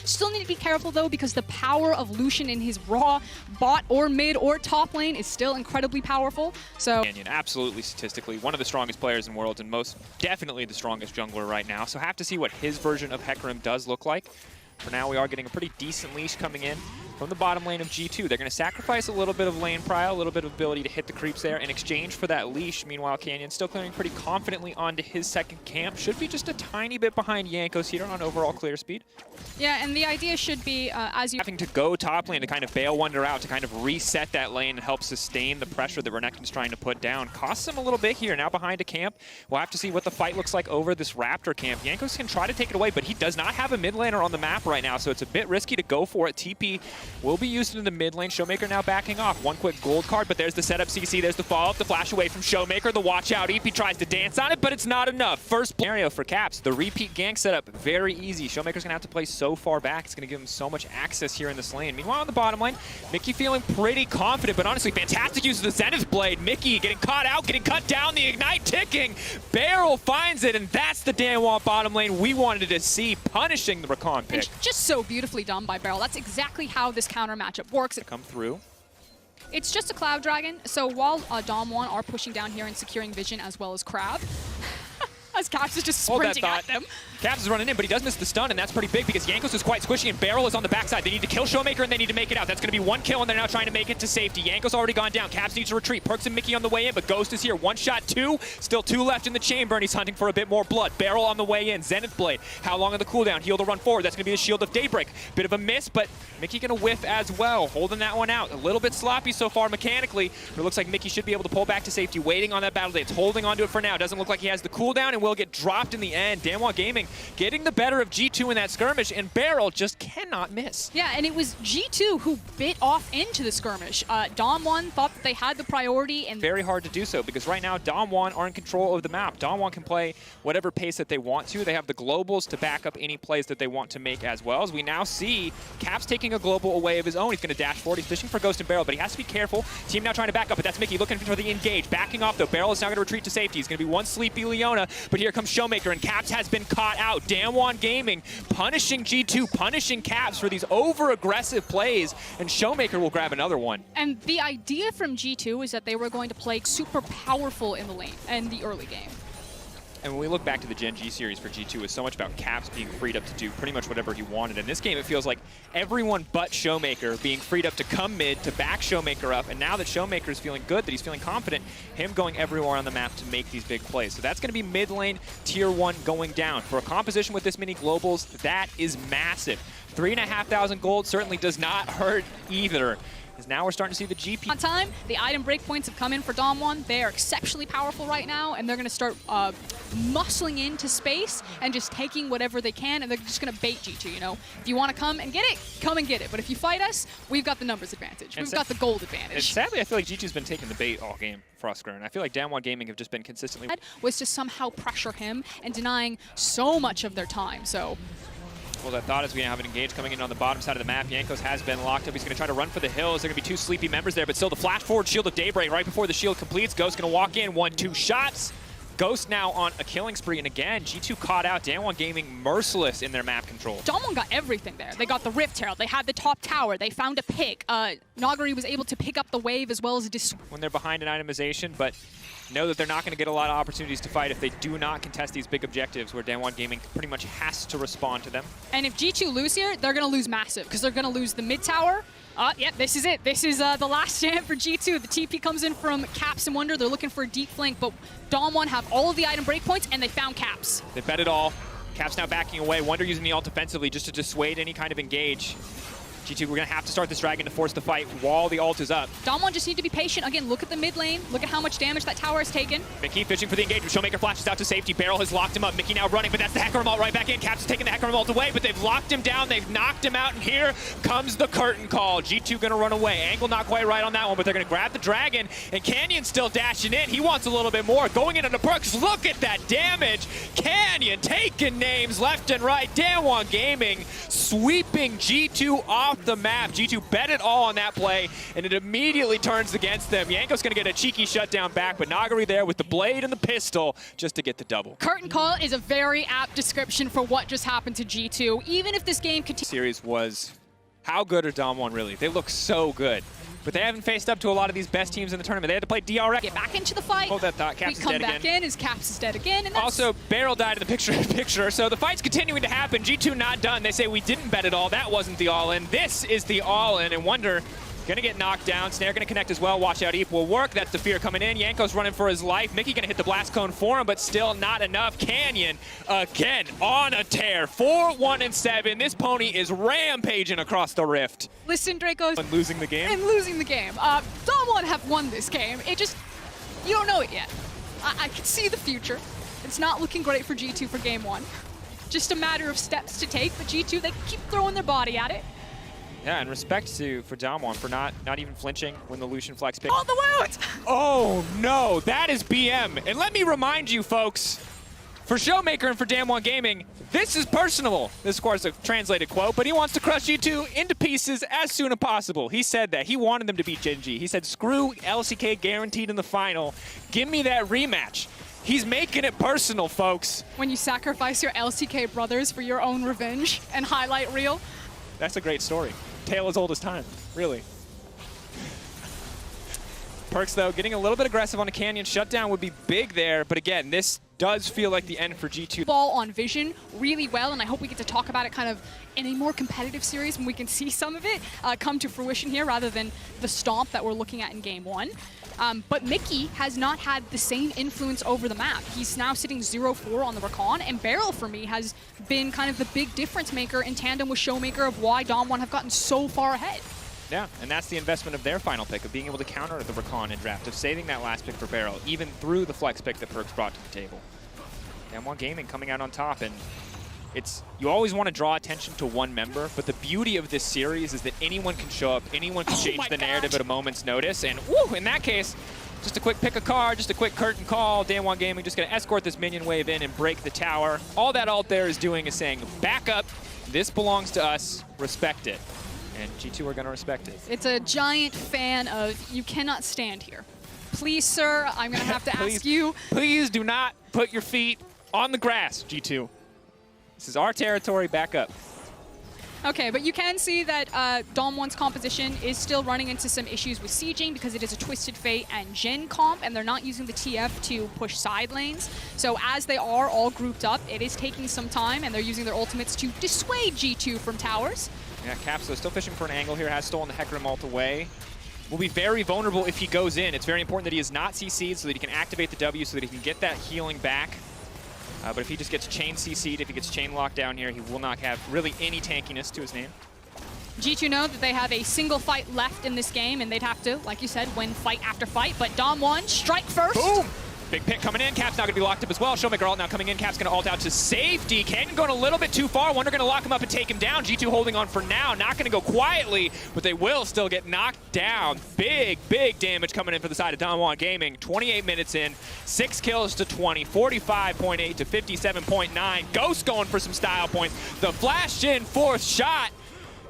Still need to be careful though, because the power of Lucian in his raw bot or mid or top lane is still incredibly powerful. So Canyon, absolutely statistically one of the strongest players in Worlds and most definitely the strongest jungler right now. So have to see what his version of Hecarim does look like. For now, we are getting a pretty decent leash coming in from the bottom lane of G2. They're going to sacrifice a little bit of lane prio, a little bit of ability to hit the creeps there in exchange for that leash. Meanwhile, Canyon still clearing pretty confidently onto his second camp. Should be just a tiny bit behind Jankos here on overall clear speed. yeah, and the idea should be as you having to go top lane to kind of bail Wonder out, to kind of reset that lane and help sustain the pressure that Renekton's trying to put down. Costs him a little bit here. Now behind a camp. We'll have to see what the fight looks like over this Raptor camp. Jankos can try to take it away, but he does not have a mid laner on the map right now, so it's a bit risky to go for it. TP will be used in the mid lane. Showmaker now backing off. One quick gold card, but there's the setup CC. There's the follow-up, the flash away from Showmaker. The watch out. EP tries to dance on it, but it's not enough. First scenario for Caps. The repeat gank setup, very easy. Showmaker's gonna have to play so far back. It's gonna give him so much access here in this lane. Meanwhile, on the bottom lane, Mickey feeling pretty confident, but honestly, fantastic use of the Zenith Blade. Mickey getting caught out, getting cut down, the Ignite ticking. Barrel finds it, and that's the Danwon bottom lane we wanted to see, punishing the Rakan pick. and just so beautifully done by Barrel. That's exactly how this counter matchup works. Come through. It's just a Cloud Dragon, so while Damwon are pushing down here and securing vision as well as Crab, as Caps is just sprinting at them. Caps is running in, but he does miss the stun, and that's pretty big because Jankos is quite squishy and Barrel is on the backside. They need to kill Showmaker and they need to make it out. That's going to be one kill, and they're now trying to make it to safety. Jankos already gone down. Caps needs to retreat. Perks and Mickey on the way in, but Ghost is here. One shot, two. Still two left in the chamber, and he's hunting for a bit more blood. Barrel on the way in. Zenith Blade. How long on the cooldown? Heal to run forward. That's going to be a Shield of Daybreak. Bit of a miss, but Mickey going to whiff as well. Holding that one out. A little bit sloppy so far mechanically, but it looks like Mickey should be able to pull back to safety. Waiting on that battle dance. Holding onto it for now. Doesn't look like he has the cooldown and will get dropped in the end. Danwon Gaming getting the better of G2 in that skirmish, and Barrel just cannot miss. Yeah, and it was G2 who bit off into the skirmish. Damwon thought that they had the priority, and very hard to do so because right now Damwon are in control of the map. Damwon can play whatever pace that they want to. They have the globals to back up any plays that they want to make as well. As we now see Caps taking a global away of his own. He's going to dash forward. He's fishing for Ghost and Barrel, but he has to be careful. Team now trying to back up, but that's Mickey looking for the engage. Backing off though. Barrel is now going to retreat to safety. He's going to be one sleepy Leona, but here comes Showmaker, and Caps has been caught out. Danwon Gaming punishing G2, punishing Caps for these over-aggressive plays, and Showmaker will grab another one. And the idea from G2 is that they were going to play super powerful in the lane and the early game. And when we look back to the Gen G series for G2, it's so much about Caps being freed up to do pretty much whatever he wanted. In this game, it feels like everyone but Showmaker being freed up to come mid, to back Showmaker up, and now that Showmaker is feeling good, that he's feeling confident, him going everywhere on the map to make these big plays. So that's going to be mid lane, tier 1 going down. For a composition with this many globals, that is massive. 3,500 gold certainly does not hurt either. Now we're starting to see the GP. On time, the item breakpoints have come in for Damwon. They are exceptionally powerful right now, and they're going to start muscling into space and just taking whatever they can, and they're just going to bait G2, you know? If you want to come and get it, come and get it. But if you fight us, we've got the numbers advantage. We've got the gold advantage. And sadly, I feel like G2's been taking the bait all game for Oscar, and I feel like Danwon Gaming have just been consistently... ...was to somehow pressure him and denying so much of their time, so... Well, that thought is we have an engage coming in on the bottom side of the map. Jankos has been locked up. He's going to try to run for the hills. There are going to be two sleepy members there, but still the flash forward Shield of Daybreak right before the shield completes. Ghost going to walk in, 1-2 shots. Ghost now on a killing spree, and again, G2 caught out. Danwon Gaming merciless in their map control. Damwon got everything there. They got the Rift Herald, they had the top tower, they found a pick. Nagari was able to pick up the wave as well as when they're behind in itemization, but know that they're not going to get a lot of opportunities to fight if they do not contest these big objectives where Danwon Gaming pretty much has to respond to them. And if G2 lose here, they're going to lose massive because they're going to lose the mid tower. Yep, this is it. This is the last stand for G2. The TP comes in from Caps and Wonder. They're looking for a deep flank, but Damwon have all of the item breakpoints, and they found Caps. They bet it all. Caps now backing away. Wonder using the ult defensively just to dissuade any kind of engage. G2, we're going to have to start this dragon to force the fight while the ult is up. Damwon just need to be patient. Again, look at the mid lane. Look at how much damage that tower has taken. Mickey fishing for the engagement. Showmaker flashes out to safety. Barrel has locked him up. Mickey now running, but that's the Hecarim ult right back in. Caps is taking the Hecarim ult away, but they've locked him down. They've knocked him out, and here comes the curtain call. G2 going to run away. Angle not quite right on that one, but they're going to grab the dragon, and Canyon still dashing in. He wants a little bit more. Going into the perks. Look at that damage. Canyon taking names left and right. Danwon Gaming sweeping G2 off off the map. G2 bet it all on that play, and it immediately turns against them. Yanko's going to get a cheeky shutdown back, but Nagari there with the blade and the pistol just to get the double. Curtain call is a very apt description for what just happened to G2. Even if this game continues. Series was, how good are Dom1 really? They look so good. But they haven't faced up to a lot of these best teams in the tournament. They had to play DRX. Get back into the fight. Hold that thought. Caps is dead again. We come back in as Caps is dead again. And that's... Also, Barrel died in the picture. So the fight's continuing to happen. G2 not done. They say we didn't bet it all. That wasn't the all-in. This is the all-in. And Wonder gonna get knocked down. Snare gonna connect as well. Watch out, Eep will work. That's the fear coming in. Yanko's running for his life. Mickey gonna hit the blast cone for him, but still not enough. Canyon again on a tear. 4-1-7. This pony is rampaging across the rift. Listen, Dracos. And losing the game. And losing the game. Dom1 have won this game. It just, you don't know it yet. I can see the future. It's not looking great for G2 for game one. Just a matter of steps to take, but G2, they keep throwing their body at it. Yeah, and respect for Dom1 for not even flinching when the Lucian Flex pick. All the wounds! Oh no, that is BM. And let me remind you folks, for Showmaker and for Dam1 Gaming, this is personal. This of course a translated quote, but he wants to crush G2 into pieces as soon as possible. He said that. He wanted them to beat Gen G. He said, screw LCK guaranteed in the final. Give me that rematch. He's making it personal, folks. When you sacrifice your LCK brothers for your own revenge and highlight reel. That's a great story. Tale as old as time, really. Perks, though, getting a little bit aggressive on a Canyon shutdown would be big there, but again, this does feel like the end for G2. Ball on Vision really well, and I hope we get to talk about it kind of in a more competitive series when we can see some of it come to fruition here rather than the stomp that we're looking at in game one. But Mickey has not had the same influence over the map. He's now sitting 0-4 on the Recon, and Barrel, for me, has been kind of the big difference maker in tandem with Showmaker of why Dom1 have gotten so far ahead. Yeah, and that's the investment of their final pick, of being able to counter the Recon in draft, of saving that last pick for Barrel, even through the flex pick that Perks brought to the table. Dam1 Gaming coming out on top, and you always want to draw attention to one member, but the beauty of this series is that anyone can show up, anyone can change the narrative at a moment's notice, and woo, in that case, just a quick pick a card, just a quick curtain call. Dam1 Gaming just going to escort this minion wave in and break the tower. All that alt there is doing is saying, back up, this belongs to us, respect it. And G2 are going to respect it. It's a giant fan of, you cannot stand here. Please, sir, I'm going to have to ask you. Please do not put your feet on the grass, G2. This is our territory, back up. Okay, but you can see that Dom1's composition is still running into some issues with sieging because it is a Twisted Fate and Gen comp, and they're not using the TF to push side lanes. So as they are all grouped up, it is taking some time, and they're using their ultimates to dissuade G2 from towers. Yeah, Capso still fishing for an angle here, has stolen the Hecarim ult away. Will be very vulnerable if he goes in. It's very important that he is not CC'd so that he can activate the W so that he can get that healing back. But if he just gets chain CC'd, if he gets chain locked down here, he will not have really any tankiness to his name. G2 know that they have a single fight left in this game, and they'd have to, like you said, win fight after fight. But Dom1, strike first. Boom! Big pick coming in. Cap's not going to be locked up as well. Showmaker ult now coming in. Cap's going to ult out to safety. Canyon going a little bit too far. Wonder going to lock him up and take him down. G2 holding on for now. Not going to go quietly, but they will still get knocked down. Big, big damage coming in for the side of Dam1 Gaming. 28 minutes in. 6 kills to 20. 45.8 to 57.9. Ghost going for some style points. The flash in fourth shot.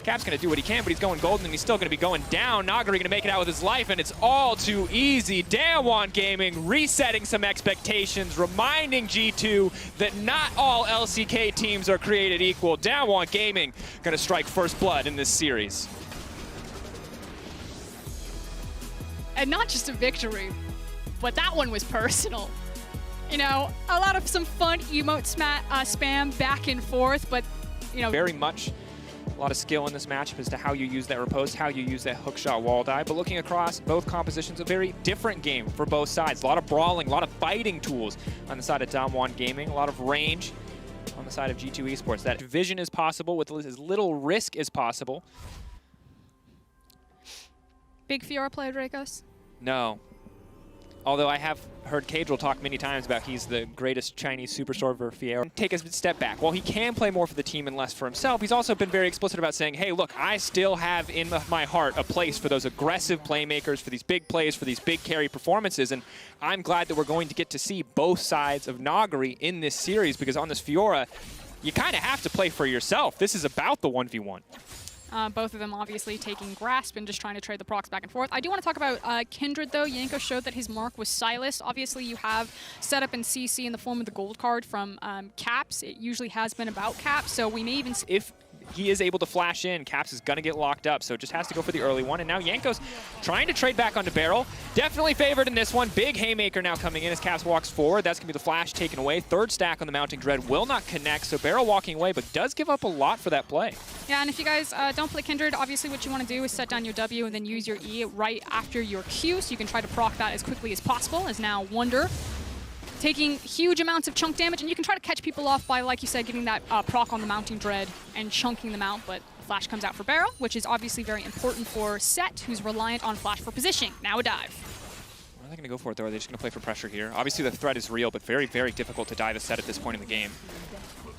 Cap's going to do what he can, but he's going golden, and he's still going to be going down. Nagari going to make it out with his life, and it's all too easy. Dam1 Gaming resetting some expectations, reminding G2 that not all LCK teams are created equal. Dam1 Gaming going to strike first blood in this series. And not just a victory, but that one was personal. You know, a lot of some fun emote spam back and forth, but, you know. Very much. A lot of skill in this matchup as to how you use that riposte, how you use that hookshot wall dive. But looking across both compositions, a very different game for both sides. A lot of brawling, a lot of fighting tools on the side of Dam1 Gaming, a lot of range on the side of G2 Esports. That division is possible with as little risk as possible. Big Fiora player, Dracos? No. Although I have heard Cadril talk many times about he's the greatest Chinese super server Fiora. Take a step back. While he can play more for the team and less for himself, he's also been very explicit about saying, hey, look, I still have in my heart a place for those aggressive playmakers, for these big plays, for these big carry performances. And I'm glad that we're going to get to see both sides of Nagari in this series, because on this Fiora, you kind of have to play for yourself. This is about the 1v1. Both of them obviously taking grasp and just trying to trade the procs back and forth. I do want to talk about Kindred, though. Yanko showed that his mark was Silas. Obviously, you have setup and CC in the form of the gold card from Caps. It usually has been about Caps, so we may even... If he is able to flash in, Caps is going to get locked up, so just has to go for the early one. And now Yanko's trying to trade back onto Barrel. Definitely favored in this one. Big haymaker now coming in as Caps walks forward. That's going to be the flash taken away. Third stack on the Mounting Dread will not connect, so Barrel walking away, but does give up a lot for that play. Yeah, and if you guys don't play Kindred, obviously what you want to do is set down your W and then use your E right after your Q, so you can try to proc that as quickly as possible, as now Wonder taking huge amounts of chunk damage, and you can try to catch people off by, like you said, getting that proc on the Mounting Dread and chunking them out, but Flash comes out for Barrel, which is obviously very important for Set, who's reliant on Flash for positioning. Now a dive. What are they going to go for, though? Are they just going to play for pressure here? Obviously, the threat is real, but very, very difficult to dive a Set at this point in the game.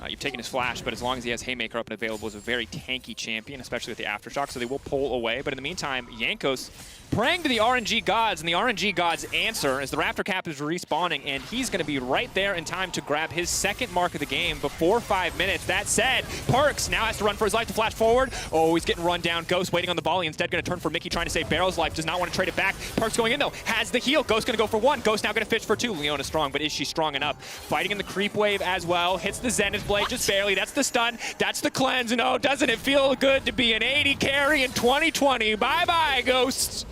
You've taken his flash, but as long as he has Haymaker up and available, is a very tanky champion, especially with the Aftershock, so they will pull away. But in the meantime, Yanko's praying to the RNG gods, and the RNG gods answer as the Raptor Cap is respawning, and he's going to be right there in time to grab his second mark of the game before 5 minutes. That said, Perks now has to run for his life to flash forward. Oh, he's getting run down. Ghost waiting on the volley, instead going to turn for Mickey, trying to save Barrel's life. Does not want to trade it back. Perks going in, though. Has the heal. Ghost going to go for one. Ghost now going to fish for two. Leona's strong, but is she strong enough? Fighting in the creep wave as well. Hits the Zenith Blade just barely. That's the stun. That's the cleanse. And oh, doesn't it feel good to be an 80 carry in 2020? Bye-bye, Ghosts.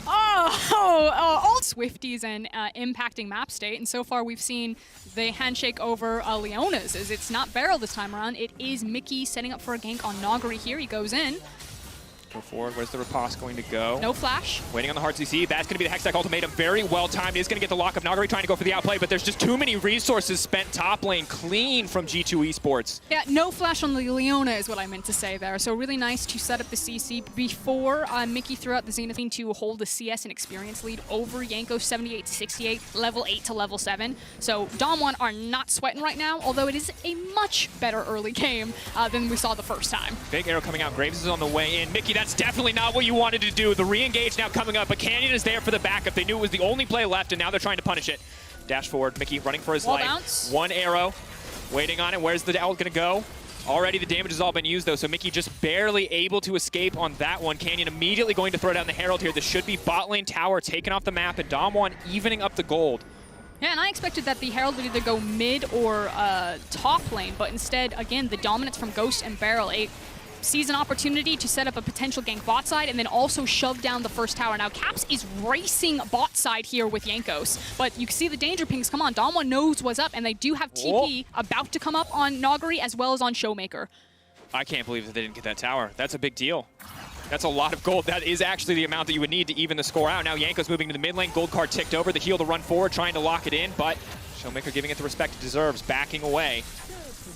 All Swifties and impacting map state, and so far we've seen the handshake over Leona's, as it's not Barrel this time around. It is Mickey setting up for a gank on Nagari here. He goes in. Go forward. Where's the riposte going to go? No flash. Waiting on the hard CC. That's going to be the Hextech ultimatum. Very well timed. He's going to get the lock of Nagari, trying to go for the outplay, but there's just too many resources spent top lane clean from G2 Esports. Yeah, no flash on the Leona is what I meant to say there. So really nice to set up the CC before Mickey threw out the Zenith to hold the CS and experience lead over Yanko 78 to 68, level 8 to level 7. So Dom1 are not sweating right now, although it is a much better early game than we saw the first time. Big arrow coming out. Graves is on the way in. Mickey, that's definitely not what you wanted to do. The re-engage now coming up, but Canyon is there for the backup. They knew it was the only play left, and now they're trying to punish it. Dash forward. Mickey running for his life. Bounce. One arrow. Waiting on it. Where's the ult going to go? Already the damage has all been used, though, so Mickey just barely able to escape on that one. Canyon immediately going to throw down the Herald here. This should be bot lane tower taken off the map, and Dom1 evening up the gold. Yeah, and I expected that the Herald would either go mid or top lane, but instead, again, the dominance from Ghost and Barrel sees an opportunity to set up a potential gank bot side and then also shove down the first tower. Now, Caps is racing bot side here with Yankos, but you can see the danger pings. Come on, Dom1 knows what's up, and they do have TP about to come up on Nagari as well as on Showmaker. I can't believe that they didn't get that tower. That's a big deal. That's a lot of gold. That is actually the amount that you would need to even the score out. Now Yanko's moving to the mid lane. Gold card ticked over. The heal to run forward, trying to lock it in, but Showmaker giving it the respect it deserves, backing away.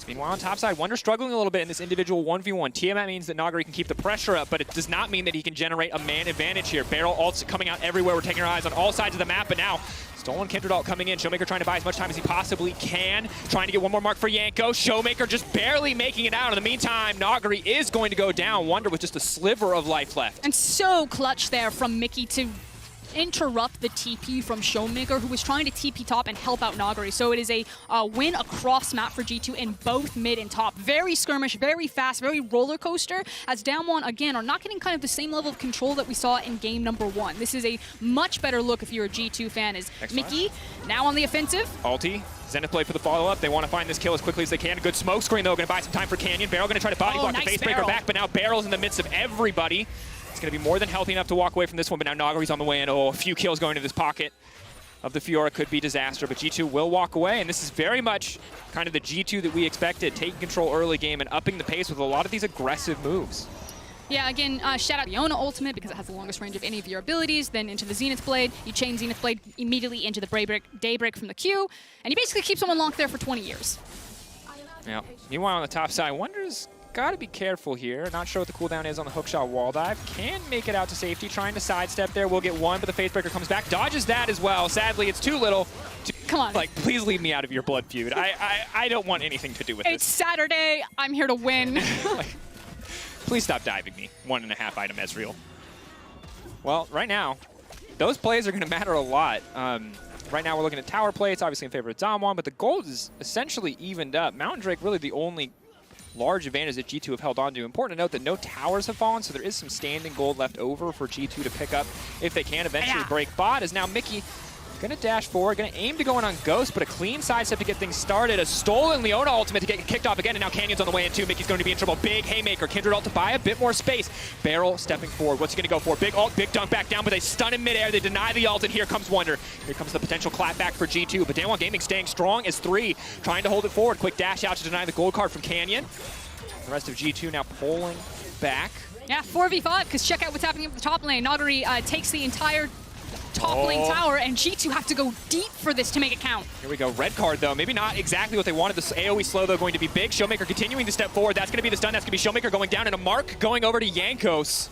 Meanwhile, on top side, Wonder struggling a little bit in this individual 1v1. Tiamat means that Nagari can keep the pressure up, but it does not mean that he can generate a man advantage here. Barrel ults coming out everywhere. We're taking our eyes on all sides of the map, but now stolen Kindred ult coming in. Showmaker trying to buy as much time as he possibly can. Trying to get one more mark for Yanko. Showmaker just barely making it out. In the meantime, Nagari is going to go down. Wonder with just a sliver of life left. And so clutch there from Mickey to interrupt the TP from Showmaker, who was trying to TP top and help out Nagari. So it is a win across map for G2 in both mid and top. Very skirmish, very fast, very roller coaster, as Down1 again are not getting kind of the same level of control that we saw in game number 1. This is a much better look if you're a G2 fan, as Mickey now on the offensive. Ulti. Zenith play for the follow-up. They want to find this kill as quickly as they can. A good smoke screen, though. Going to buy some time for Canyon. Barrel going to try to body block the face breaker back, but now Barrel's in the midst of everybody. It's going to be more than healthy enough to walk away from this one, but now Nagari's on the way in. Oh, a few kills going to this pocket of the Fiora could be disaster, but G2 will walk away, and this is very much kind of the G2 that we expected, taking control early game and upping the pace with a lot of these aggressive moves. Yeah, again, shout out Leona ultimate because it has the longest range of any of your abilities, then into the Zenith Blade. You chain Zenith Blade immediately into the Daybreak from the Q, and you basically keep someone locked there for 20 years. Yeah. Meanwhile, on the top side, Wonder's got to be careful here. Not sure what the cooldown is on the hookshot wall dive. Can make it out to safety, trying to sidestep there. We'll get one, but the Facebreaker comes back. Dodges that as well. Sadly, it's too little. Come on. Like, please leave me out of your blood feud. I don't want anything to do with this. It's Saturday. I'm here to win. Like, please stop diving me. 1.5 item Ezreal. Well, right now, those plays are going to matter a lot. Right now, we're looking at tower play. It's obviously in favor of Dom1, but the gold is essentially evened up. Mountain Drake really the only large advantage that G2 have held on to. Important to note that no towers have fallen, so there is some standing gold left over for G2 to pick up if they can eventually break bot, as now Mickey gonna dash forward, gonna aim to go in on Ghost, but a clean sidestep to get things started. A stolen Leona ultimate to get kicked off again, and now Canyon's on the way in too. Mickey's going to be in trouble. Big haymaker, Kindred ult to buy a bit more space. Barrel stepping forward. What's he gonna go for? Big ult, big dunk back down, but they stun in midair. They deny the ult, and here comes Wonder. Here comes the potential clapback for G2, but DWG Gaming staying strong as 3, trying to hold it forward. Quick dash out to deny the gold card from Canyon. The rest of G2 now pulling back. Yeah, 4v5, because check out what's happening at the top lane. Nagari takes the entire top lane tower, and G2 have to go deep for this to make it count. Here we go. Red card, though. Maybe not exactly what they wanted. This AoE slow, though, going to be big. Showmaker continuing to step forward. That's going to be the stun. That's going to be Showmaker going down, and a mark going over to Jankos.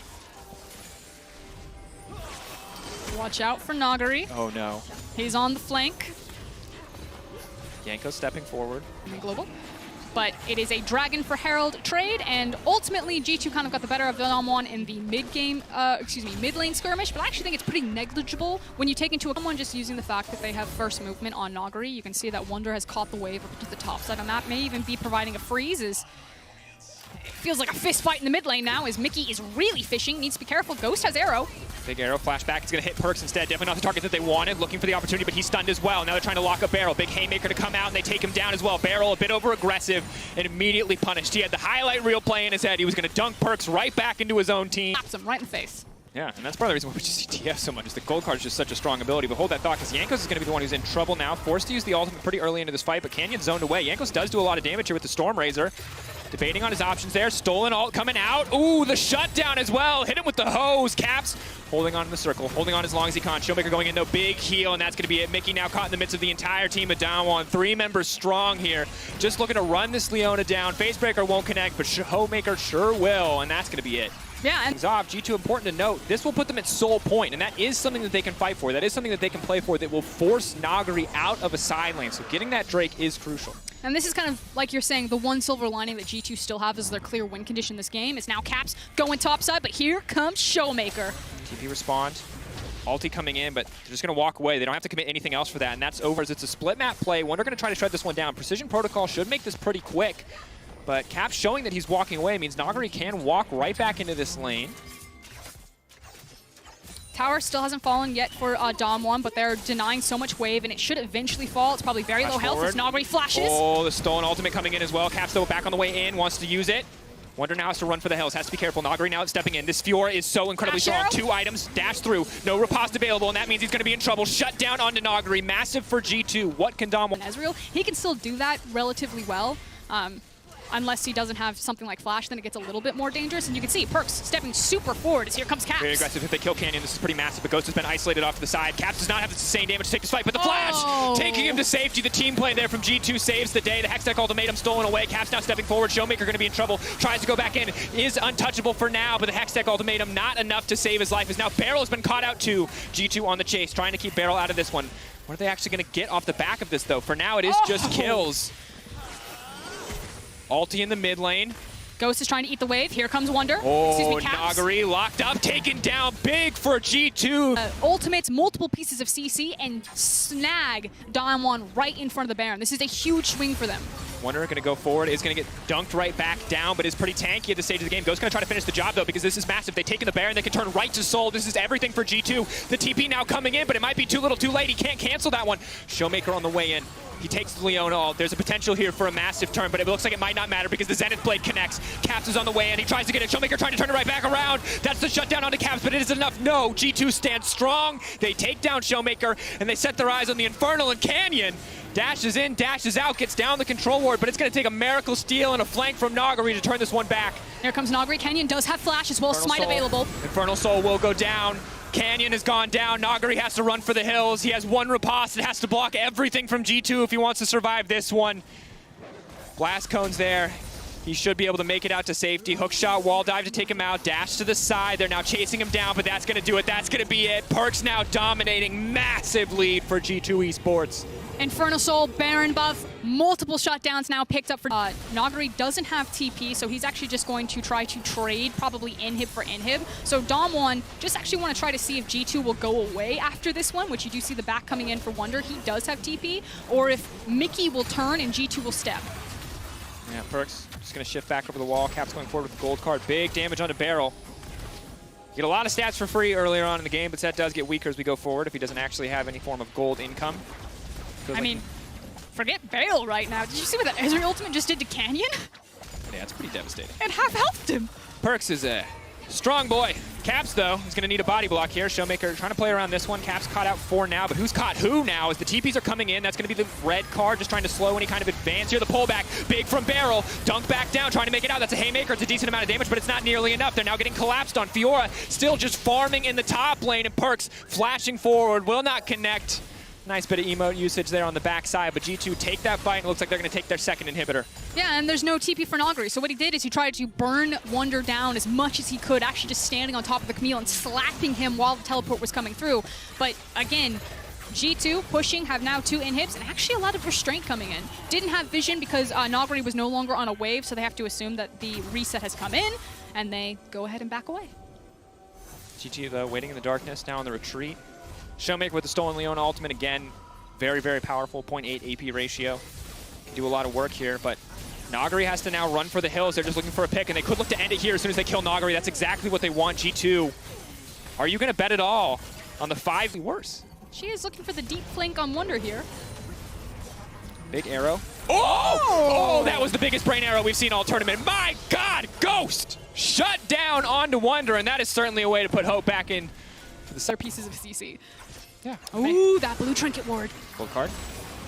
Watch out for Nagari. Oh, no. He's on the flank. Jankos stepping forward. Global. But it is a Dragon for Herald trade, and ultimately G2 kind of got the better of Damwon in the mid lane skirmish, but I actually think it's pretty negligible when you take into account just using the fact that they have first movement on Nagari. You can see that Wonder has caught the wave up to the top side, and that may even be providing a freeze. It feels like a fist fight in the mid lane now, as Mickey is really fishing, needs to be careful. Ghost has arrow. Big arrow, flashback, it's gonna hit Perks instead. Definitely not the target that they wanted. Looking for the opportunity, but he's stunned as well. Now they're trying to lock up Barrel. Big haymaker to come out, and they take him down as well. Barrel a bit over aggressive and immediately punished. He had the highlight reel play in his head. He was gonna dunk Perks right back into his own team. Slaps him right in the face. Yeah, and that's part of the reason why we just see TF so much, is the gold card is just such a strong ability. But hold that thought, because Jankos is going to be the one who's in trouble now. Forced to use the ultimate pretty early into this fight, but Canyon zoned away. Jankos does do a lot of damage here with the Storm Razor. Debating on his options there. Stolen ult coming out. Ooh, the shutdown as well. Hit him with the hose. Caps holding on in the circle, holding on as long as he can. Showmaker going in, though. Big heal, and that's going to be it. Mickey now caught in the midst of the entire team of Damwon. 3 members strong here. Just looking to run this Leona down. Facebreaker won't connect, but Showmaker sure will, and that's going to be it. Yeah, and off. G2, important to note, this will put them at sole point, and that is something that they can fight for. That is something that they can play for that will force Nagari out of a side lane. So getting that Drake is crucial. And this is kind of, like you're saying, the one silver lining that G2 still have is their clear win condition this game. Is now Caps going topside, but here comes Showmaker. TP respond. Ulti coming in, but they're just going to walk away. They don't have to commit anything else for that, and that's over as it's a split map play. Wonder going to try to shred this one down. Precision Protocol should make this pretty quick, but Caps showing that he's walking away means Nagari can walk right back into this lane. Tower still hasn't fallen yet for Damwon, but they're denying so much wave, and it should eventually fall. It's probably very low health as Nagari flashes. Oh, the stolen ultimate coming in as well. Caps, though, back on the way in, wants to use it. Wonder now has to run for the hills, has to be careful. Nagari now stepping in. This Fiora is so incredibly strong. 2 items, dash through, no riposte available, and that means he's going to be in trouble. Shut down onto Nagari, massive for G2. What can Damwon? Ezreal, he can still do that relatively well. Unless he doesn't have something like Flash, then it gets a little bit more dangerous. And you can see Perks stepping super forward as here comes Caps. Very aggressive. If they kill Canyon, this is pretty massive, but Ghost has been isolated off to the side. Caps does not have the sustained damage to take this fight, but the Flash taking him to safety. The team play there from G2 saves the day. The Hextech ultimatum stolen away. Caps now stepping forward. Showmaker going to be in trouble. Tries to go back in. Is untouchable for now, but the Hextech ultimatum not enough to save his life. As now Barrel has been caught out too. G2 on the chase, trying to keep Barrel out of this one. What are they actually going to get off the back of this, though? For now, it is just kills. Ulti in the mid lane. Ghost is trying to eat the wave. Here comes Wonder. Oh, Nagari locked up, taken down big for G2. Ultimates, multiple pieces of CC, and snag Damwon right in front of the Baron. This is a huge swing for them. Wonder going to go forward, is going to get dunked right back down, but is pretty tanky at this stage of the game. Ghost going to try to finish the job, though, because this is massive. They've taken the Baron, they can turn right to Soul. This is everything for G2. The TP now coming in, but it might be too little too late. He can't cancel that one. Showmaker on the way in. He takes the Leona ult. There's a potential here for a massive turn, but it looks like it might not matter because the Zenith Blade connects. Caps is on the way in. He tries to get it. Showmaker trying to turn it right back around. That's the shutdown onto Caps, but it isn't enough. No, G2 stands strong. They take down Showmaker, and they set their eyes on the Infernal, and Canyon dashes in, dashes out, gets down the control ward, but it's going to take a miracle steal and a flank from Nagari to turn this one back. Here comes Nagari. Canyon does have Flash as well. Smite available. Infernal Soul will go down. Canyon has gone down. Nagari has to run for the hills. He has 1 riposte. It has to block everything from G2 if he wants to survive this one. Blast cones there. He should be able to make it out to safety. Hook shot, wall dive to take him out. Dash to the side. They're now chasing him down, but that's going to do it. That's going to be it. Perks now dominating. Massive lead for G2 Esports. Infernal Soul, Baron buff, multiple shutdowns now picked up for Nagari doesn't have TP, so he's actually just going to try to trade probably inhib for inhib. So Damwon just actually want to try to see if G2 will go away after this one, which you do see the back coming in for Wonder. He does have TP, or if Mickey will turn and G2 will step. Yeah, Perks just going to shift back over the wall. Cap's going forward with the gold card. Big damage onto Barrel. You get a lot of stats for free earlier on in the game, but that does get weaker as we go forward if he doesn't actually have any form of gold income. I mean, forget Barrel right now. Did you see what that Ezreal ultimate just did to Canyon? Yeah, it's pretty devastating. It half-healthed him. Perks is a strong boy. Caps, though, is going to need a body block here. Showmaker trying to play around this one. Caps caught out 4 now, but who's caught who now? As the TPs are coming in, that's going to be the red card, just trying to slow any kind of advance here. The pullback, big from Barrel. Dunk back down, trying to make it out. That's a haymaker. It's a decent amount of damage, but it's not nearly enough. They're now getting collapsed on. Fiora still just farming in the top lane, and Perks flashing forward, will not connect. Nice bit of emote usage there on the backside, but G2 take that bite, and it looks like they're going to take their second inhibitor. Yeah, and there's no TP for Nagri. So what he did is he tried to burn Wonder down as much as he could, actually just standing on top of the Camille and slapping him while the teleport was coming through. But again, G2 pushing, have now 2 inhibs, and actually a lot of restraint coming in. Didn't have vision because Nagri was no longer on a wave, so they have to assume that the reset has come in, and they go ahead and back away. G2, though, waiting in the darkness, now on the retreat. Showmaker with the Stolen Leona ultimate again. Very, very powerful, 0.8 AP ratio. Can do a lot of work here, but Nagari has to now run for the hills. They're just looking for a pick, and they could look to end it here as soon as they kill Nagari. That's exactly what they want, G2. Are you going to bet it all on the 5? Worse. She is looking for the deep flank on Wonder here. Big arrow. Oh! Oh, that was the biggest brain arrow we've seen all tournament. My God, Ghost! Shut down onto Wonder, and that is certainly a way to put hope back in for the Other pieces of CC. Yeah. Ooh, that blue trinket ward. Gold card.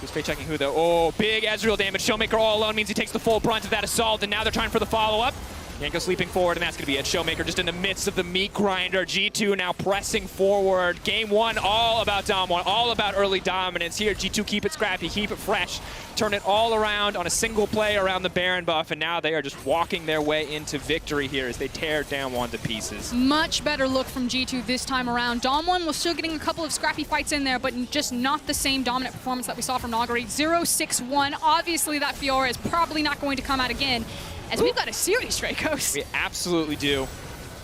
Who's paychecking who, though? Oh, big Ezreal damage. Showmaker all alone means he takes the full brunt of that assault, and now they're trying for the follow-up. Yanko leaping forward, and that's going to be it. Showmaker just in the midst of the meat grinder. G2 now pressing forward. Game 1 all about Dom 1, all about early dominance. Here, G2 keep it scrappy, keep it fresh, turn it all around on a single play around the Baron buff, and now they are just walking their way into victory here as they tear Dom 1 to pieces. Much better look from G2 this time around. Dom 1 was still getting a couple of scrappy fights in there, but just not the same dominant performance that we saw from Nagari. 0-6-1. Obviously, that Fiora is probably not going to come out again, as we've got a series, Dracos. We absolutely do.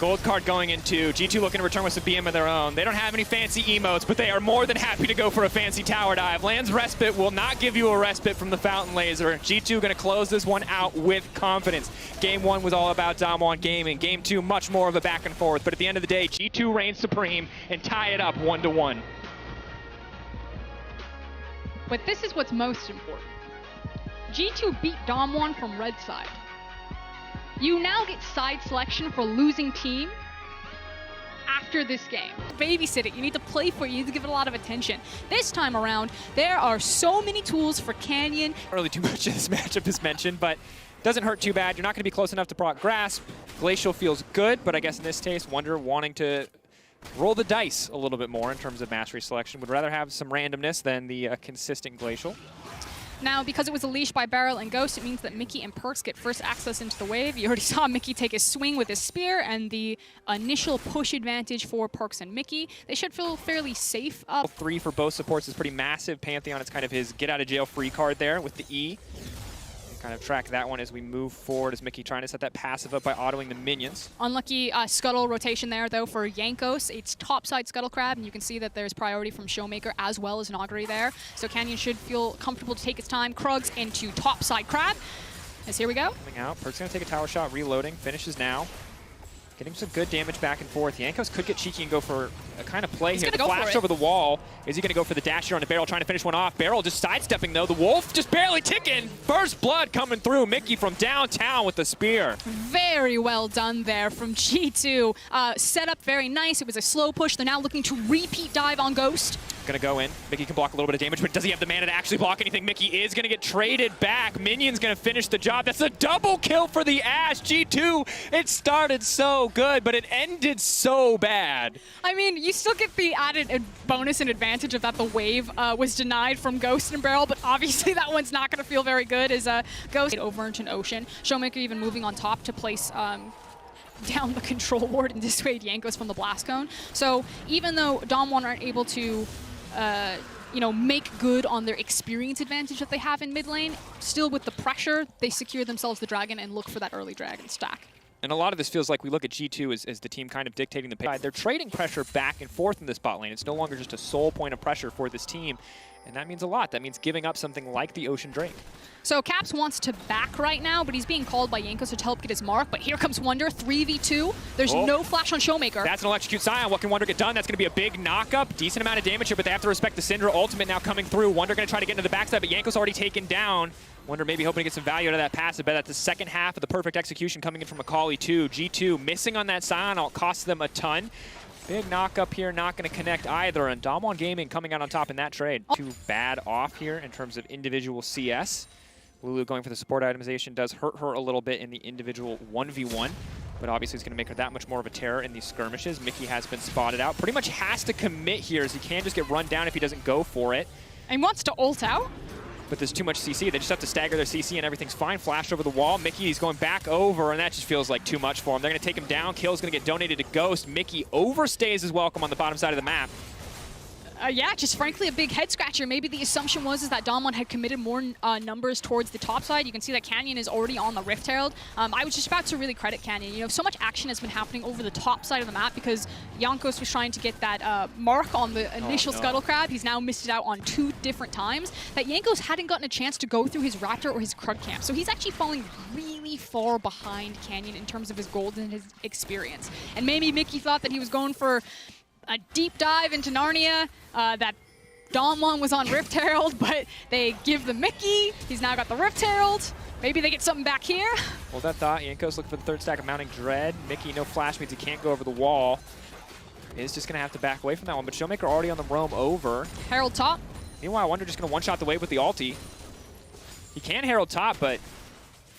Gold card going into G2 looking to return with some BM of their own. They don't have any fancy emotes, but they are more than happy to go for a fancy tower dive. Land's Respite will not give you a respite from the Fountain Laser. G2 going to close this one out with confidence. Game 1 was all about Dom1 gaming. Game 2, much more of a back and forth. But at the end of the day, G2 reigns supreme and tie it up 1-1. But this is what's most important. G2 beat Dom1 from red side. You now get side selection for losing team after this game. Babysit it. You need to play for it. You need to give it a lot of attention. This time around, there are so many tools for Canyon. Really too much of this matchup is mentioned, but doesn't hurt too bad. You're not going to be close enough to proc Grasp. Glacial feels good, but I guess in this case, Wonder wanting to roll the dice a little bit more in terms of mastery selection. Would rather have some randomness than the consistent Glacial. Now, because it was a leash by Barrel and Ghost, it means that Mickey and Perks get first access into the wave. You already saw Mickey take his swing with his spear, and the initial push advantage for Perks and Mickey. They should feel fairly safe up. 3 for both supports is pretty massive. Pantheon, it's kind of his get-out-of-jail-free card there with the E. Kind of track that one as we move forward, as Mickey trying to set that passive up by autoing the minions. Unlucky scuttle rotation there, though, for Yankos. It's topside scuttle crab, and you can see that there's priority from Showmaker as well as Nagari there. So Canyon should feel comfortable to take its time. Krugs into topside crab. As here we go. Coming out. Perk's going to take a tower shot, reloading. Finishes now. Getting some good damage back and forth. Yankos could get cheeky and go for a kind of play here. The flash over the wall. Is he going to go for the dash here on the Barrel, trying to finish one off? Barrel just sidestepping, though. The Wolf just barely ticking. First blood coming through. Mickey from downtown with the spear. Very well done there from G2. Set up very nice. It was a slow push. They're now looking to repeat dive on Ghost. Going to go in. Mickey can block a little bit of damage, but does he have the mana to actually block anything? Mickey is going to get traded back. Minion's going to finish the job. That's a double kill for the Ash. G2, it started so good, but it ended so bad. I mean, you still get the added bonus and advantage of that the wave was denied from Ghost and Barrel, but obviously that one's not going to feel very good as Ghost over into an ocean. Showmaker even moving on top to place down the control ward and dissuade Yankos from the blast cone. So even though Dom1 aren't able to you know, make good on their experience advantage that they have in mid lane, still with the pressure, they secure themselves the dragon and look for that early dragon stack. And a lot of this feels like we look at G2 as the team kind of dictating the pace. They're trading pressure back and forth in this bot lane. It's no longer just a sole point of pressure for this team. And that means a lot. That means giving up something like the Ocean Drake. So Caps wants to back right now, but he's being called by Jankos to help get his mark. But here comes Wonder, 3v2. There's no flash on Showmaker. That's an electrocute Scion. What can Wonder get done? That's going to be a big knockup. Decent amount of damage here, but they have to respect the Syndra ultimate now coming through. Wonder going to try to get into the backside, but Jankos already taken down. Wonder maybe hoping to get some value out of that passive, but that's the second half of the perfect execution coming in from Macaulay too. G2 missing on that Scion. It'll cost them a ton. Big knock up here, not going to connect either, and Damwon Gaming coming out on top in that trade. Too bad off here in terms of individual CS. Lulu going for the support itemization does hurt her a little bit in the individual 1v1, but obviously it's going to make her that much more of a terror in these skirmishes. Mickey has been spotted out. Pretty much has to commit here, as he can just get run down if he doesn't go for it. And wants to ult out. But there's too much CC. They just have to stagger their CC and everything's fine. Flash over the wall. Mickey's going back over, and that just feels like too much for him. They're going to take him down. Kill's going to get donated to Ghost. Mickey overstays his welcome on the bottom side of the map. Yeah, just frankly a big head scratcher. Maybe the assumption was that Damwon had committed more numbers towards the top side. You can see that Canyon is already on the Rift Herald. I was just about to really credit Canyon. You know, so much action has been happening over the top side of the map because Jankos was trying to get that mark on the initial Scuttle Crab. He's now missed it out on 2 different times. That Jankos hadn't gotten a chance to go through his Raptor or his Krug camp. So he's actually falling really far behind Canyon in terms of his gold and his experience. And maybe Mickey thought that he was going for a deep dive into Narnia, that Damwon was on Rift Herald, but they give the Mickey. He's now got the Rift Herald. Maybe they get something back here. Hold that thought. Jankos looking for the third stack of Mounting Dread. Mickey, no flash means he can't go over the wall. Is just going to have to back away from that one, but Showmaker already on the roam over. Herald top. Meanwhile, Wonder just going to one-shot the wave with the ulti. He can Herald top, but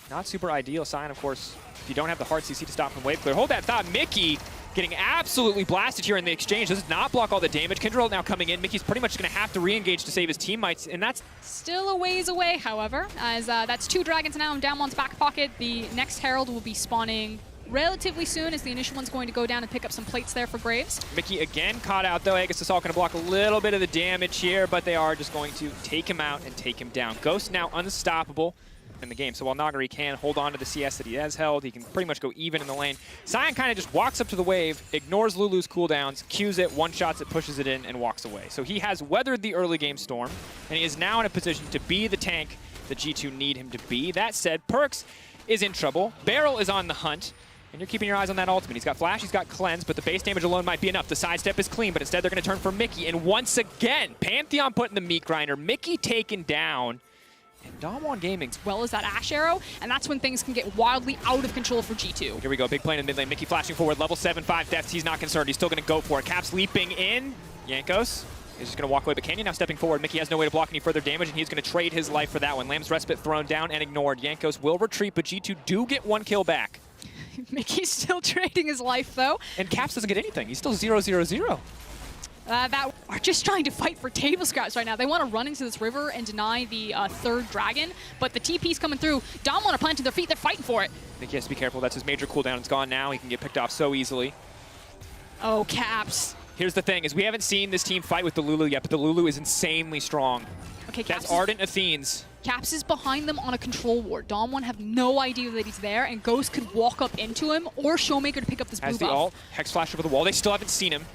not super ideal. Scion, of course, if you don't have the hard CC to stop from wave clear. Hold that thought. Mickey getting absolutely blasted here in the exchange. Does not block all the damage. Kindrel now coming in. Mickey's pretty much going to have to re-engage to save his teammates, and that's still a ways away, however, as that's 2 dragons now in Damwon's back pocket. The next Herald will be spawning relatively soon, as the initial one's going to go down and pick up some plates there for Graves. Mickey again caught out, though. Aegis is all going to block a little bit of the damage here, but they are just going to take him out and take him down. Ghost now unstoppable in the game. So while Nagari can hold on to the CS that he has held, he can pretty much go even in the lane. Scion kind of just walks up to the wave, ignores Lulu's cooldowns, Qs it, one-shots it, pushes it in, and walks away. So he has weathered the early game storm, and he is now in a position to be the tank that G2 need him to be. That said, Perkz is in trouble. Beryl is on the hunt, and you're keeping your eyes on that ultimate. He's got Flash, he's got Cleanse, but the base damage alone might be enough. The sidestep is clean, but instead they're going to turn for Mickey. And once again, Pantheon put in the meat grinder. Mickey taken down. And Damwon Gaming, as well as that Ash Arrow, and that's when things can get wildly out of control for G2. Here we go, big play in the mid lane. Mickey flashing forward, level 7, 5 deaths. He's not concerned. He's still going to go for it. Caps leaping in. Jankos is just going to walk away, but Canyon now stepping forward. Mickey has no way to block any further damage, and he's going to trade his life for that one. Lamb's Respite thrown down and ignored. Jankos will retreat, but G2 do get 1 kill back. Mickey's still trading his life, though. And Caps doesn't get anything. He's still 0-0-0. That are just trying to fight for table scraps right now. They want to run into this river and deny the 3rd dragon, but the TP's coming through. Damwon are planting their feet. They're fighting for it. Mickey has to be careful. That's his major cooldown. It's gone now. He can get picked off so easily. Oh, Caps. Here's the thing, is we haven't seen this team fight with the Lulu yet, but the Lulu is insanely strong. Okay, Caps. That's Ardent Athenes. Caps is behind them on a control ward. Damwon have no idea that he's there, and Ghost could walk up into him, or Showmaker to pick up this blue buff. Has the ult, Hex Flash over the wall. They still haven't seen him.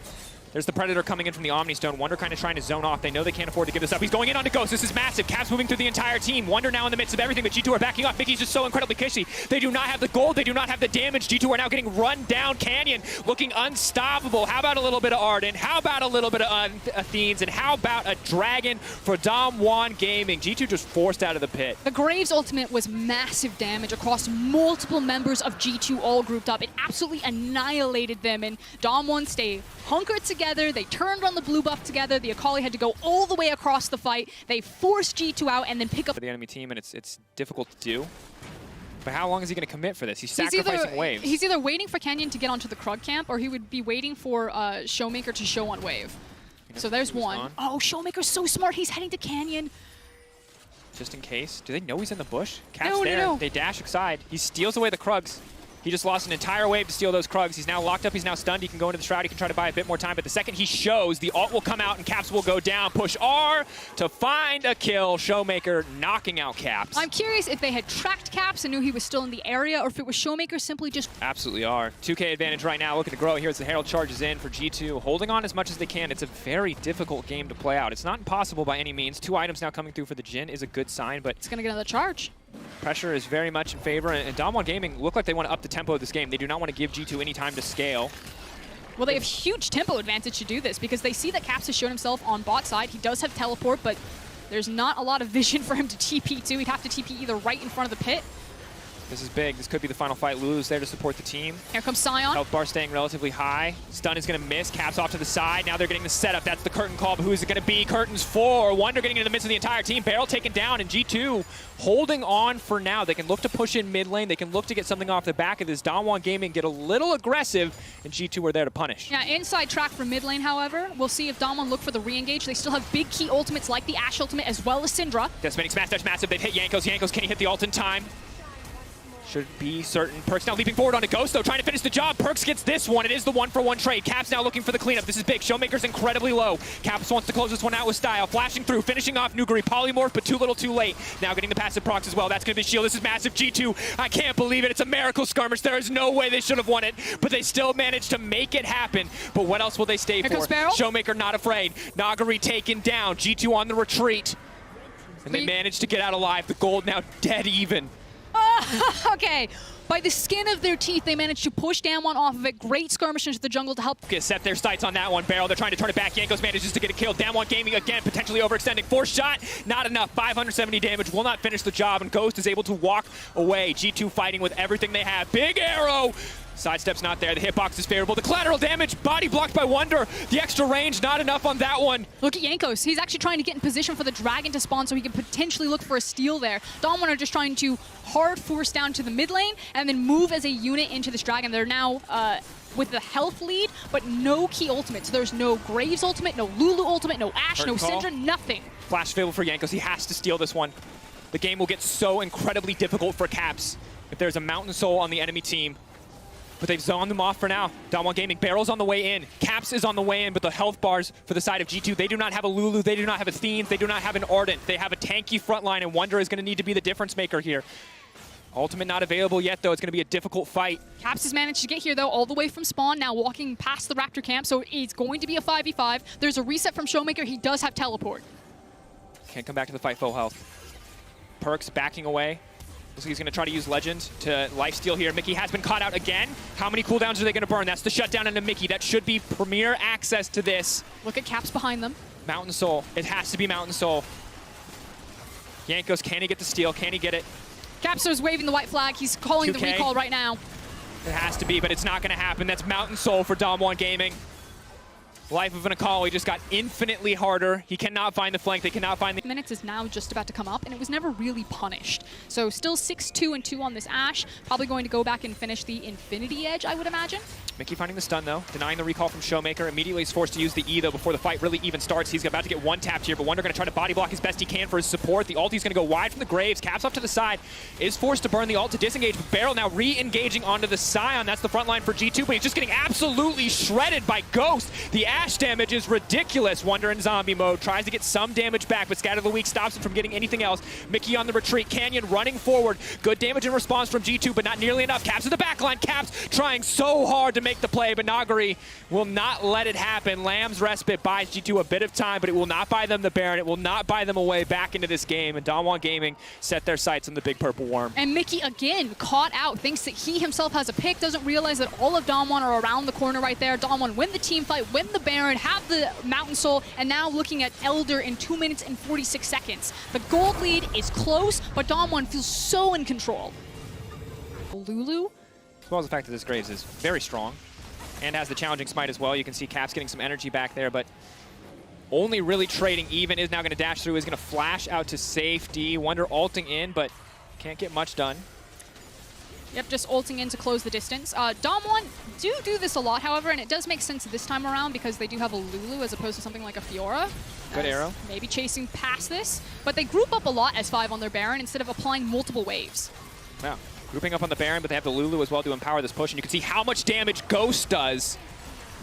There's the Predator coming in from the Omni Stone. Wonder kind of trying to zone off. They know they can't afford to give this up. He's going in onto Ghost. This is massive. Caps moving through the entire team. Wonder now in the midst of everything, but G2 are backing up. Mickey's just so incredibly kishy. They do not have the gold. They do not have the damage. G2 are now getting run down. Canyon looking unstoppable. How about a little bit of Ardent? How about a little bit of Athenes? And how about a Dragon for Damwon Gaming? G2 just forced out of the pit. The Graves ultimate was massive damage across multiple members of G2 all grouped up. It absolutely annihilated them, and Damwon stay hunkered together. They turned on the blue buff together. The Akali had to go all the way across the fight. They forced G2 out and then pick up for the enemy team, and it's difficult to do. But how long is he going to commit for this? He's sacrificing waves. He's either waiting for Canyon to get onto the Krug camp, or he would be waiting for Showmaker to show on wave. So there's one. On. Oh, Showmaker's so smart. He's heading to Canyon. Just in case. Do they know he's in the bush? Caps No. They dash aside. He steals away the Krugs. He just lost an entire wave to steal those Krugs. He's now locked up. He's now stunned. He can go into the Shroud. He can try to buy a bit more time. But the second he shows, the ult will come out and Caps will go down. Push R to find a kill. Showmaker knocking out Caps. I'm curious if they had tracked Caps and knew he was still in the area, or if it was Showmaker simply just... Absolutely are. 2K advantage right now. Looking to grow here as the Herald charges in for G2. Holding on as much as they can. It's a very difficult game to play out. It's not impossible by any means. 2 items now coming through for the Jhin is a good sign, but... It's going to get another charge. Pressure is very much in favor, and DWG Gaming look like they want to up the tempo of this game. They do not want to give G2 any time to scale. Well, they have huge tempo advantage to do this because they see that Caps has shown himself on bot side. He does have teleport, but there's not a lot of vision for him to TP to. He'd have to TP either right in front of the pit. This is big. This could be the final fight. Lulu's there to support the team. Here comes Sion. Health bar staying relatively high. Stun is going to miss. Caps off to the side. Now they're getting the setup. That's the curtain call, but who is it going to be? Curtains 4. Wonder getting into the midst of the entire team. Barrel taken down, and G2 holding on for now. They can look to push in mid lane. They can look to get something off the back of this. DWG Gaming get a little aggressive, and G2 are there to punish. Yeah, inside track for mid lane, however. We'll see if DWG look for the re-engage. They still have big key ultimates like the Ashe ultimate as well as Syndra. Decimating smash dash massive. They've hit Jankos. Jankos, can he hit the ult in time? Should be certain. Perkz now leaping forward onto Ghost, though, trying to finish the job. Perkz gets this one. It is the 1-for-1 trade. Caps now looking for the cleanup. This is big. Showmaker's incredibly low. Caps wants to close this one out with style. Flashing through, finishing off Nuguri. Polymorph, but too little too late. Now getting the passive procs as well. That's going to be shield. This is massive. G2, I can't believe it. It's a miracle skirmish. There is no way they should have won it, but they still managed to make it happen. But what else will they stay for? Showmaker not afraid. Nuguri taken down. G2 on the retreat. And they managed to get out alive. The gold now dead even. Okay. By the skin of their teeth, they managed to push Damwon off of it. Great skirmish into the jungle to help. Set their sights on that one. Barrel, they're trying to turn it back. Jankos manages to get a kill. DWG Gaming again, potentially overextending. 4th shot, not enough. 570 damage, will not finish the job, and Ghost is able to walk away. G2 fighting with everything they have. Big arrow! Sidestep's not there. The hitbox is favorable. The collateral damage, body blocked by Wonder. The extra range, not enough on that one. Look at Jankos. He's actually trying to get in position for the dragon to spawn so he can potentially look for a steal there. DWG are just trying to hard force down to the mid lane and then move as a unit into this dragon. They're now with the health lead, but no key ultimate. So there's no Graves ultimate, no Lulu ultimate, no Ashe, no Syndra, nothing. Flash favorable for Jankos. He has to steal this one. The game will get so incredibly difficult for Caps if there's a Mountain Soul on the enemy team. But they've zoned them off for now. DWG Gaming, Barrel's on the way in. Caps is on the way in, but the health bars for the side of G2, they do not have a Lulu, they do not have a Theens, they do not have an Ardent. They have a tanky front line, and Wonder is going to need to be the difference maker here. Ultimate not available yet, though. It's going to be a difficult fight. Caps has managed to get here, though, all the way from spawn, now walking past the Raptor camp, so it's going to be a 5v5. There's a reset from Showmaker. He does have teleport. Can't come back to the fight full health. Perkz backing away. Looks like he's going to try to use Legend to lifesteal here. Mickey has been caught out again. How many cooldowns are they going to burn? That's the shutdown into Mickey. That should be premier access to this. Look at Caps behind them. Mountain Soul. It has to be Mountain Soul. Jankos, can he get the steal? Can he get it? Caps is waving the white flag. He's calling 2K. the recall right now. It has to be, but it's not going to happen. That's Mountain Soul for DWG Gaming. Life of an Akali just got infinitely harder. He cannot find the flank. They cannot find the... Minutes is now just about to come up, and it was never really punished. So still 6-2-2 on this Ashe. Probably going to go back and finish the Infinity Edge, I would imagine. Mickey finding the stun, though. Denying the recall from Showmaker. Immediately is forced to use the E, though, before the fight really even starts. He's about to get one tapped here, but Wonder going to try to body block as best he can for his support. The ulti's going to go wide from the Graves. Caps up to the side. Is forced to burn the ult to disengage, but Barrel now re-engaging onto the Sion. That's the front line for G2, but he's just getting absolutely shredded by Ghost. The Ashe damage is ridiculous. Wonder in zombie mode. Tries to get some damage back, but Scatter the Weak stops him from getting anything else. Mickey on the retreat. Canyon running forward. Good damage in response from G2, but not nearly enough. Caps in the backline. Caps trying so hard to make the play, but Nuguri will not let it happen. Lamb's respite buys G2 a bit of time, but it will not buy them the Baron. It will not buy them a way back into this game, and DWG Gaming set their sights on the big purple worm. And Mickey, again, caught out. Thinks that he himself has a pick, doesn't realize that all of DWG are around the corner right there. DWG win the team fight, win the Baron, have the Mountain Soul, and now looking at Elder in 2 minutes and 46 seconds. The gold lead is close, but DWG feels so in control. Lulu? As well as the fact that this Graves is very strong and has the challenging smite as well. You can see Caps getting some energy back there, but only really trading even. Is now going to dash through, is going to flash out to safety. Wonder ulting in, but can't get much done. Yep, just ulting in to close the distance. DWG do this a lot, however, and it does make sense this time around because they do have a Lulu as opposed to something like a Fiora. Good arrow. Maybe chasing past this, but they group up a lot as 5 on their Baron instead of applying multiple waves. Yeah. Grouping up on the Baron, but they have the Lulu as well to empower this push, and you can see how much damage Ghost does.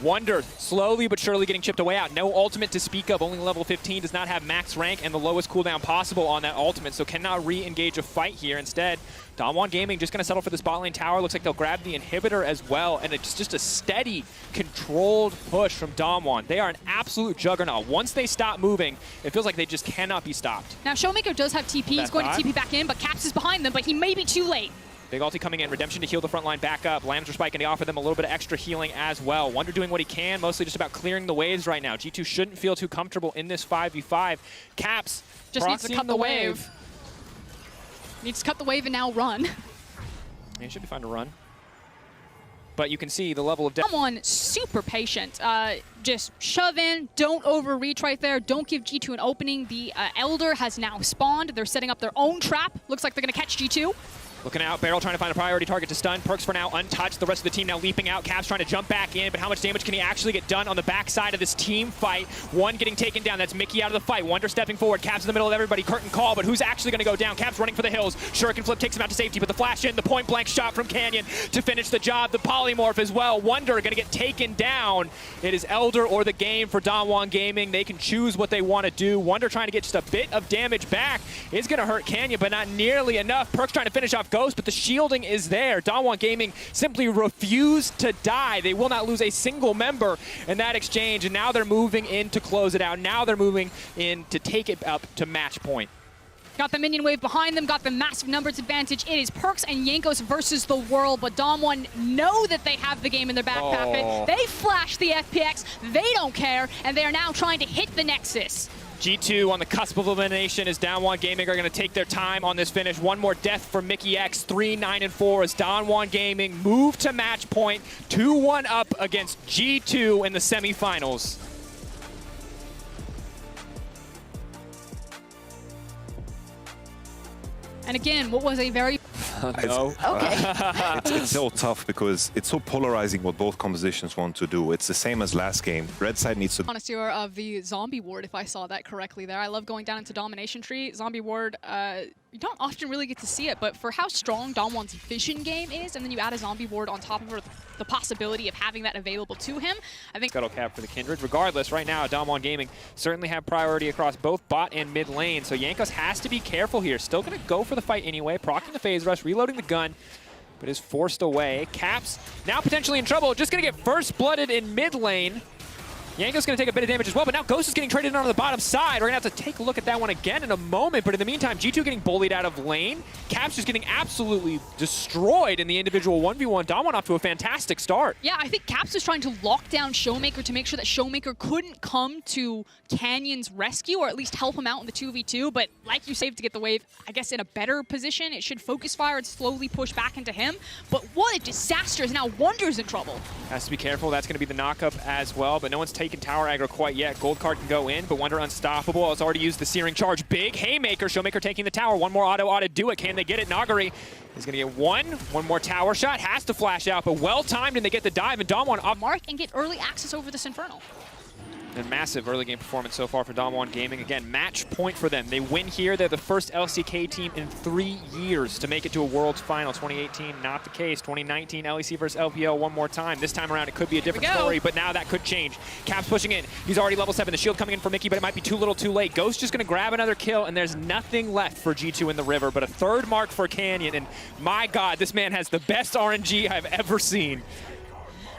Wonder slowly but surely getting chipped away out. No ultimate to speak of, only level 15, does not have max rank and the lowest cooldown possible on that ultimate, so cannot re-engage a fight here. Instead, Damwon Gaming just going to settle for this bot lane tower. Looks like they'll grab the inhibitor as well, and it's just a steady, controlled push from Damwon. They are an absolute juggernaut. Once they stop moving, it feels like they just cannot be stopped. Now, Showmaker does have TP. He's going to TP back in, but Caps is behind them, but he may be too late. Big ulti coming in. Redemption to heal the front line back up. Lambs are spiking to offer them a little bit of extra healing as well. Wonder doing what he can, mostly just about clearing the waves right now. G2 shouldn't feel too comfortable in this 5v5. Caps just needs to cut the wave. Needs to cut the wave and now run. Yeah, it should be fine to run. But you can see the level of depth. Someone super patient. Just shove in, don't overreach right there, don't give G2 an opening. The Elder has now spawned. They're setting up their own trap. Looks like they're going to catch G2. Looking out, Beryl trying to find a priority target to stun. Perks for now untouched. The rest of the team now leaping out. Caps trying to jump back in, but how much damage can he actually get done on the backside of this team fight? One getting taken down. That's Mickey out of the fight. Wonder stepping forward. Caps in the middle of everybody. Curtain call, but who's actually going to go down? Caps running for the hills. Shuriken Flip takes him out to safety, but the flash in, the point blank shot from Canyon to finish the job. The polymorph as well. Wonder going to get taken down. It is Elder or the game for Damwon Gaming. They can choose what they want to do. Wonder trying to get just a bit of damage back is going to hurt Canyon, but not nearly enough. Perks trying to finish off Ghost, but the shielding is there. Damwon Gaming simply refused to die. They will not lose a single member in that exchange, and now they're moving in to close it out. Now they're moving in to take it up to match point. Got the minion wave behind them, got the massive numbers advantage. It is Perks and Jankos versus the world, but Damwon know that they have the game in their back pocket. They flash the FPX, they don't care, and they are now trying to hit the Nexus. G2 on the cusp of elimination as Damwon Gaming are going to take their time on this finish. One more death for Mickey X, 3-9-4 as Damwon Gaming move to match point, 2-1 up against G2 in the semifinals. And again, what was a very... No. Okay. It's so tough because it's so polarizing what both compositions want to do. It's the same as last game. Red side needs to... Connoisseur of the zombie ward, if I saw that correctly there. I love going down into domination tree. Zombie ward, you don't often really get to see it, but for how strong Damwon's vision game is, and then you add a zombie ward on top of it, the possibility of having that available to him, I think... Scuttle cap for the Kindred. Regardless, right now, Damwon Gaming certainly have priority across both bot and mid lane, so Jankos has to be careful here. Still going to go for the fight anyway, proccing the phase rush, reloading the gun, but is forced away. Caps now potentially in trouble, just going to get first blooded in mid lane. Yanko's going to take a bit of damage as well, but now Ghost is getting traded in on the bottom side. We're going to have to take a look at that one again in a moment, but in the meantime, G2 getting bullied out of lane. Caps just getting absolutely destroyed in the individual 1v1. Damwon off to a fantastic start. Yeah, I think Caps was trying to lock down Showmaker to make sure that Showmaker couldn't come to Canyon's rescue, or at least help him out in the 2v2, but like you saved to get the wave, I guess in a better position. It should focus fire and slowly push back into him, but what a disaster. Now Wonder's in trouble. Has to be careful. That's going to be the knockup as well, but no one's taken tower aggro quite yet. Gold card can go in, but Wonder unstoppable. Has already used the Searing Charge. Big Haymaker. Showmaker taking the tower. One more auto ought to do it. Can they get it? Nagari is going to get one more tower shot. Has to flash out, but well timed, and they get the dive, and Damwon up. Mark and get early access over this Infernal. And massive early game performance so far for Damwon Gaming. Again, match point for them. They win here. They're the first LCK team in 3 years to make it to a Worlds Final. 2018, not the case. 2019, LEC versus LPL one more time. This time around, it could be a different story, but now that could change. Caps pushing in. He's already level 7. The shield coming in for Mickey, but it might be too little too late. Ghost just going to grab another kill, and there's nothing left for G2 in the river, but a third mark for Canyon. And my God, this man has the best RNG I've ever seen.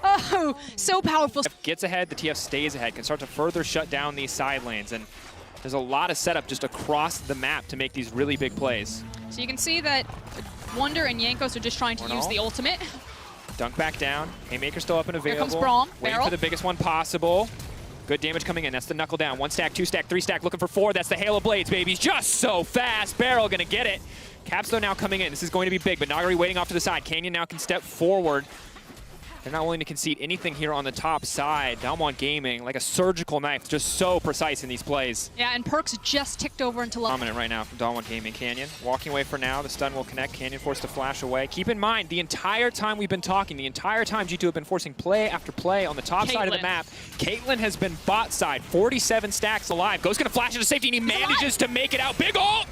Oh, so powerful. Gets ahead, the TF stays ahead, can start to further shut down these side lanes, and there's a lot of setup just across the map to make these really big plays. So you can see that Wonder and Jankos are just trying to use the ultimate. Dunk back down, Haymaker still up and available. Here comes Braum, waiting for the biggest one possible. Good damage coming in, that's the knuckle down. 1 stack, 2 stack, 3 stack, looking for 4. That's the Halo Blades, baby. Just so fast. Beryl gonna get it. Caps though now coming in. This is going to be big, but Nagari waiting off to the side. Canyon now can step forward. They're not willing to concede anything here on the top side. Damwon Gaming, like a surgical knife, just so precise in these plays. Yeah, and Perks just ticked over into low. Dominant right now from Damwon Gaming. Canyon walking away for now. The stun will connect. Canyon forced to flash away. Keep in mind, the entire time we've been talking, the entire time G2 have been forcing play after play on the top side of the map, Caitlyn has been bot side, 47 stacks alive. Ghost gonna flash into safety, and he manages to make it out. Big ult!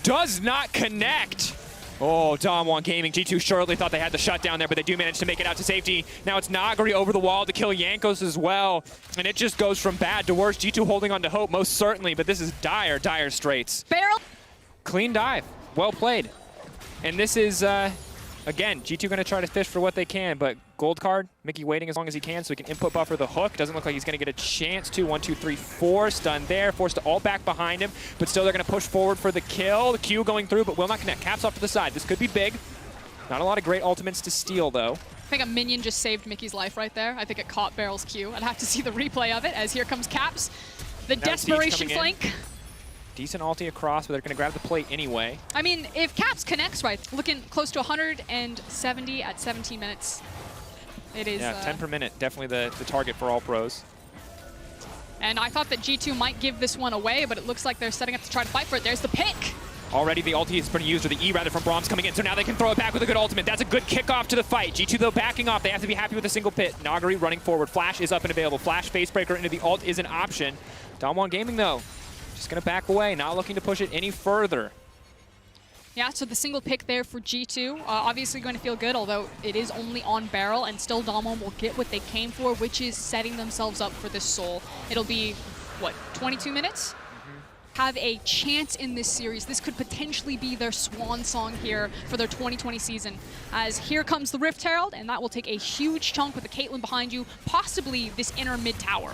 Does not connect. Oh, Dom1 Gaming. G2 surely thought they had the shutdown there, but they do manage to make it out to safety. Now it's Nagari over the wall to kill Jankos as well. And it just goes from bad to worse. G2 holding on to hope, most certainly, but this is dire, dire straits. Barrel. Clean dive. Well played. And this is, again, G2 going to try to fish for what they can, but gold card, Mickey waiting as long as he can so he can input buffer the hook. Doesn't look like he's going to get a chance to. 1, 2, 3, 4. Stun there. Forced to all back behind him, but still they're going to push forward for the kill. The Q going through, but will not connect. Caps off to the side. This could be big. Not a lot of great ultimates to steal, though. I think a minion just saved Mickey's life right there. I think it caught Barrel's Q. I'd have to see the replay of it as here comes Caps. The Now desperation flank. Decent ulti across, but they're going to grab the plate anyway. I mean, if Caps connects right, looking close to 170 at 17 minutes. It is. Yeah, 10 per minute. Definitely the target for all pros. And I thought that G2 might give this one away, but it looks like they're setting up to try to fight for it. There's the pick. Already the ulti is pretty used, or the E rather, from Brahms coming in, so now they can throw it back with a good ultimate. That's a good kickoff to the fight. G2 though backing off. They have to be happy with a single pit. Nagari running forward. Flash is up and available. Flash facebreaker into the ult is an option. Dom1 Gaming though, just gonna back away, not looking to push it any further. Yeah, so the single pick there for G2, obviously going to feel good, although it is only on Barrel, and still Dom1 will get what they came for, which is setting themselves up for this soul. It'll be, what, 22 minutes? Have a chance in this series. This could potentially be their swan song here for their 2020 season. As here comes the Rift Herald, and that will take a huge chunk with the Caitlyn behind you, possibly this inner mid tower.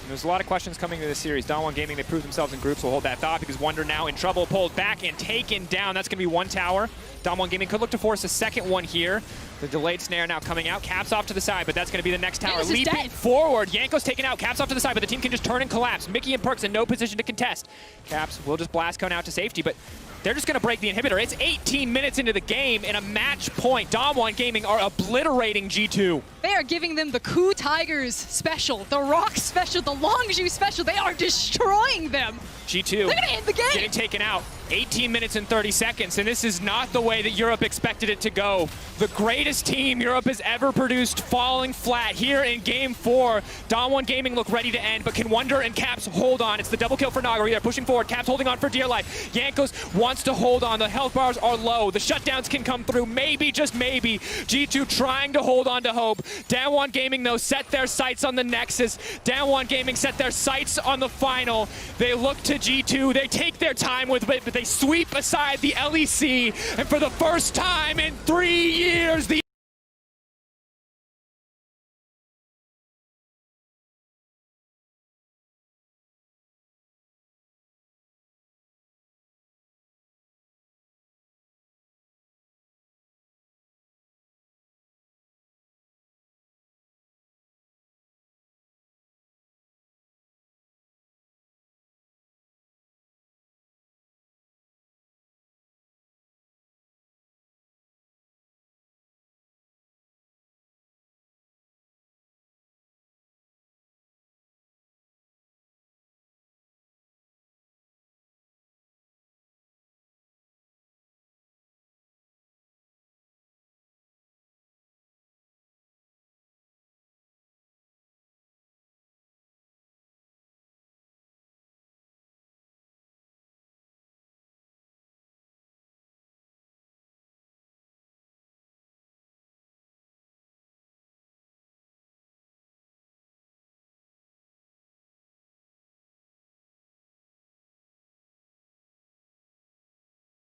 There's a lot of questions coming to this series. Dom1 Gaming, they proved themselves in groups. We'll hold that thought because Wonder now in trouble. Pulled back and taken down. That's going to be one tower. Dom1 Gaming could look to force a second one here. The delayed snare now coming out. Caps off to the side, but that's going to be the next tower. Leaping forward. Yanko's taken out. Caps off to the side, but the team can just turn and collapse. Mickey and Perks in no position to contest. Caps will just blast Cone out to safety, but they're just going to break the inhibitor. It's 18 minutes into the game and a match point. Dom1 Gaming are obliterating G2. They are giving them the Coup Tigers special, the Rock special, the Longzhu special. They are destroying them. G2 they're gonna end the game. Getting taken out. 18 minutes and 30 seconds, and this is not the way that Europe expected it to go. The greatest team Europe has ever produced falling flat here in Game 4. Dom1 Gaming look ready to end, but can Wonder and Caps hold on? It's the double kill for Nagari. They're pushing forward. Caps holding on for dear life. Jankos wants to hold on. The health bars are low. The shutdowns can come through. Maybe, just maybe. G2 trying to hold on to hope. Dom1 Gaming, though, set their sights on the Nexus. Dom1 Gaming set their sights on the final. They look to G2. They take their time with it, but they sweep aside the LEC. And for the first time in 3 years, the